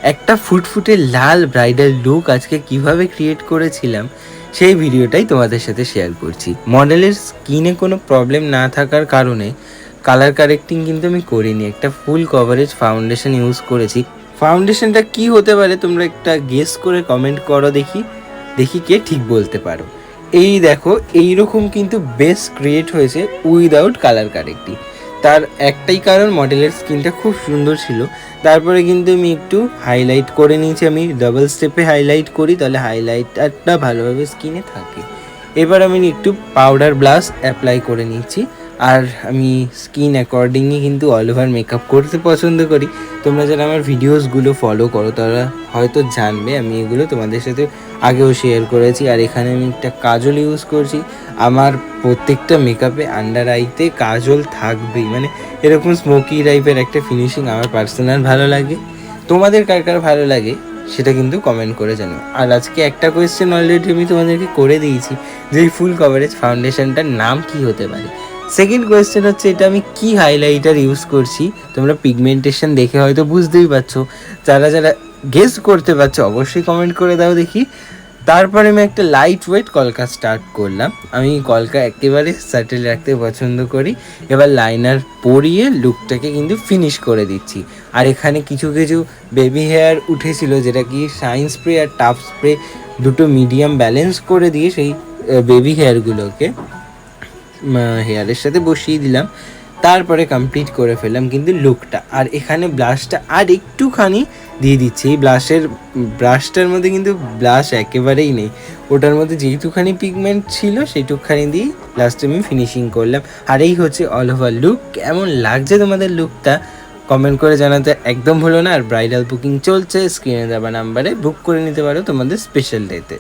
একটা ফুটফুটে লাল bridal look আজকে কিভাবে ক্রিয়েট করেছিলাম সেই ভিডিওটাই তোমাদের সাথে শেয়ার করছি। মডেলের স্কিনে কোনো প্রবলেম না থাকার কারণে কালার কারেক্টিং কিন্তু আমি করিনি, একটা ফুল কভারেজ ফাউন্ডেশন ইউজ করেছি। ফাউন্ডেশনটা কি হতে পারে তোমরা একটা গেস করে কমেন্ট করো, দেখি দেখি কে ঠিক বলতে পারো। এই দেখো, এইরকম কিন্তু বেস ক্রিয়েট হয়েছে উইদাউট কালার কারেক্টিং। তার একটাই কারণ, মডেলের স্কিনটা খুব সুন্দর ছিল। তারপরে কিন্তু আমি একটু হাইলাইট করে নিয়েছি, আমি ডাবল স্টেপে হাইলাইট করি, তাহলে হাইলাইটারটা ভালোভাবে স্কিনে থাকে। এবার আমি একটু পাউডার ব্লাশ অ্যাপ্লাই করে নিচ্ছি। আর আমি স্কিন অ্যাকর্ডিংই কিন্তু অল ওভার মেকআপ করতে পছন্দ করি। তোমরা যারা আমার ভিডিওসগুলো ফলো করো তারা হয়তো জানবে, আমি এগুলো তোমাদের সাথে আগেও শেয়ার করেছি। আর এখানে আমি একটা কাজল ইউজ করছি। আমার প্রত্যেকটা মেকআপে আন্ডার আইতে কাজল থাকবেই, মানে এরকম স্মোকি টাইপের একটা ফিনিশিং আমার পার্সোনাল ভালো লাগে। তোমাদের কার কার ভালো লাগে সেটা কিন্তু কমেন্ট করে জানো। আর আজকে একটা কোয়েশ্চেন অলরেডি আমি তোমাদেরকে করে দিয়েছি, যে এই ফুল কভারেজ ফাউন্ডেশনটার নাম কি হতে পারে। সেকেন্ড কোয়েশ্চেন হচ্ছে, এটা আমি কি হাইলাইটার ইউজ করছি। তোমরা পিগমেন্টেশন দেখে হয়তো বুঝতেই পারছো, যারা যারা গেস করতে পারছো অবশ্যই কমেন্ট করে দাও দেখি। তারপরে আমি একটা লাইট ওয়েট কলকা স্টার্ট করলাম। আমি কলকা একেবারে সাটেল রাখতে পছন্দ করি। এবার লাইনার পরিয়ে লুকটাকে কিন্তু ফিনিশ করে দিচ্ছি। আর এখানে কিছু কিছু বেবি হেয়ার উঠেছিল, যেটা কি শাইন স্প্রে আর টাফ স্প্রে দুটো মিডিয়াম ব্যালেন্স করে দিয়ে সেই বেবি হেয়ারগুলোকে হেয়ারের সাথে বসিয়ে দিলাম। তারপরে কমপ্লিট করে ফেললাম কিন্তু লুকটা। আর এখানে ব্লাশটা আর একটুখানি দিয়ে দিচ্ছি। এই ব্রাশটার মধ্যে কিন্তু ব্লাশ একেবারেই নেই, ওটার মধ্যে যেইটুখানি পিগমেন্ট ছিল সেইটুকখানি দিয়ে লাস্টে আমি ফিনিশিং করলাম। আর এই হচ্ছে অল ওভার লুক। কেমন লাগছে তোমাদের লুকটা কমেন্ট করে জানাতে একদম ভুলো না। আর ব্রাইডাল বুকিং চলছে, স্ক্রিনে দেওয়া নাম্বারে বুক করে নিতে পারো তোমাদের স্পেশাল ডেতে।